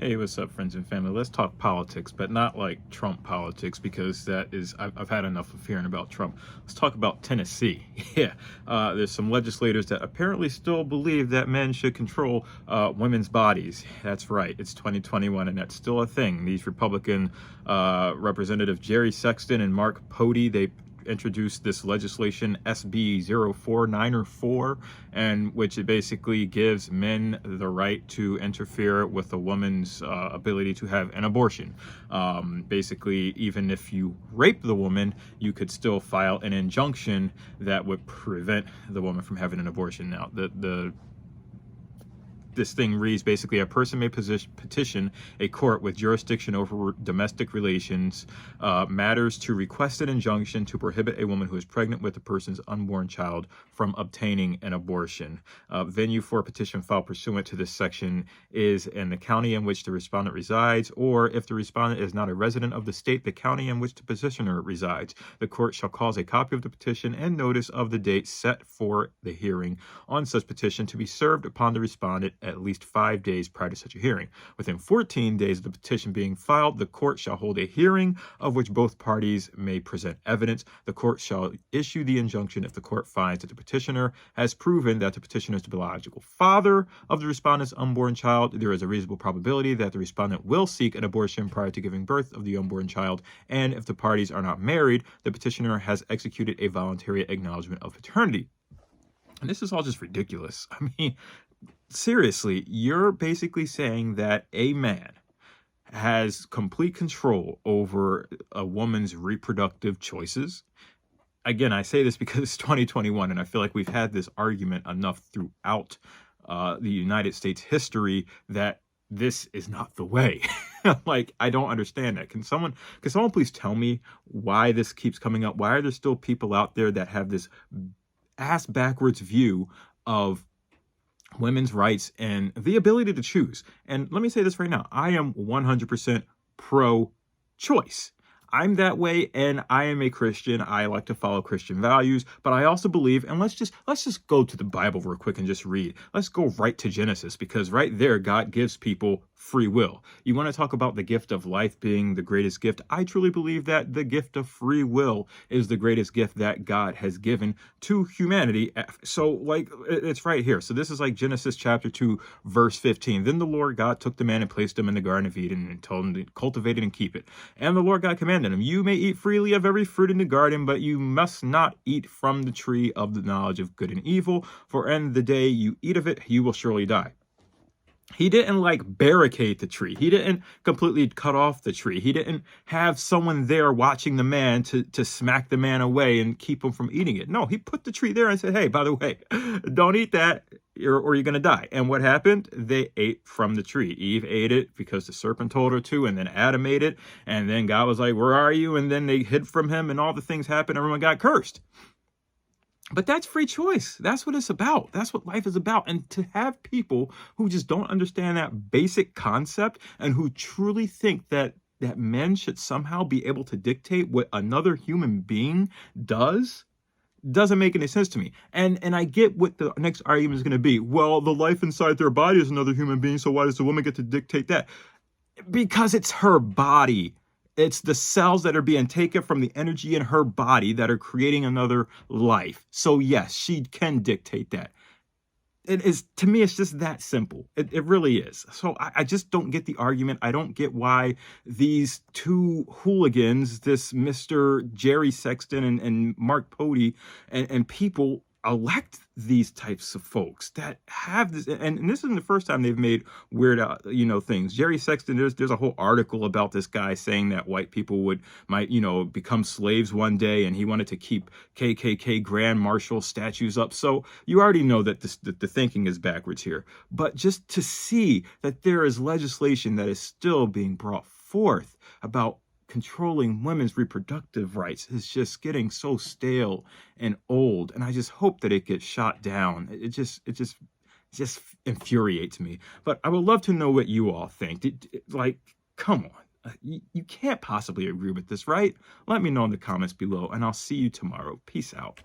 Hey, what's up, friends and family? Let's talk politics, but not like Trump politics, because I've had enough of hearing about Trump. Let's talk about Tennessee. Yeah, there's some legislators that apparently still believe that men should control women's bodies. That's right, it's 2021, and that's still a thing. These Republican Representative Jerry Sexton and Mark Pody, they introduced this legislation SB 0494, and which it basically gives men the right to interfere with a woman's ability to have an abortion. Basically, even if you rape the woman, you could still file an injunction that would prevent the woman from having an abortion. Now, this thing reads basically: a person may petition a court with jurisdiction over domestic relations matters to request an injunction to prohibit a woman who is pregnant with a person's unborn child from obtaining an abortion. Venue for a petition filed pursuant to this section is in the county in which the respondent resides, or if the respondent is not a resident of the state, the county in which the petitioner resides. The court shall cause a copy of the petition and notice of the date set for the hearing on such petition to be served upon the respondent at least 5 days prior to such a hearing. Within 14 days of the petition being filed, the court shall hold a hearing of which both parties may present evidence. The court shall issue the injunction if the court finds that the petitioner has proven that the petitioner is the biological father of the respondent's unborn child. There is a reasonable probability that the respondent will seek an abortion prior to giving birth of the unborn child, and if the parties are not married, the petitioner has executed a voluntary acknowledgement of paternity. And this is all just ridiculous. I mean, seriously, you're basically saying that a man has complete control over a woman's reproductive choices. Again, I say this because it's 2021, and I feel like we've had this argument enough throughout the United States history that this is not the way. Like, I don't understand that. Can someone please tell me why this keeps coming up? Why are there still people out there that have this ass backwards view of women's rights and the ability to choose? And let me say this right now: I am 100% pro-choice. I'm that way, and I am a Christian. I like to follow Christian values, but I also believe, and let's just go to the Bible real quick and just read. Let's go right to Genesis, because right there, God gives people free will. You want to talk about the gift of life being the greatest gift? I truly believe that the gift of free will is the greatest gift that God has given to humanity. So, like, it's right here. So this is like Genesis chapter 2, verse 15. Then the Lord God took the man and placed him in the Garden of Eden and told him to cultivate it and keep it. And the Lord God commanded him, you may eat freely of every fruit in the garden, but you must not eat from the tree of the knowledge of good and evil, for in the day you eat of it, you will surely die. He didn't like barricade the tree. He didn't completely cut off the tree. He didn't have someone there watching the man to smack the man away and keep him from eating it. No, he put the tree there and said, hey, by the way, don't eat that or you're going to die. And what happened? They ate from the tree. Eve ate it because the serpent told her to, and then Adam ate it. And then God was like, where are you? And then they hid from him, and all the things happened. Everyone got cursed. But that's free choice. That's what it's about. That's what life is about. And to have people who just don't understand that basic concept and who truly think that men should somehow be able to dictate what another human being doesn't make any sense to me. And I get what the next argument is going to be. Well, the life inside their body is another human being, so why does the woman get to dictate that? Because it's her body. It's the cells that are being taken from the energy in her body that are creating another life. So yes, she can dictate that. It is, to me, it's just that simple. It really is. So I just don't get the argument. I don't get why these two hooligans, this Mr. Jerry Sexton and Mark Pody, and people elect these types of folks that have this, and this isn't the first time they've made weird things. Jerry Sexton, there's a whole article about this guy saying that white people might become slaves one day, and he wanted to keep KKK Grand Marshal statues up. So you already know that the thinking is backwards here. But just to see that there is legislation that is still being brought forth about controlling women's reproductive rights is just getting so stale and old, and I just hope that it gets shot down. It just infuriates me. But I would love to know what you all think. Like, come on, you can't possibly agree with this, right? Let me know in the comments below, and I'll see you tomorrow. Peace out.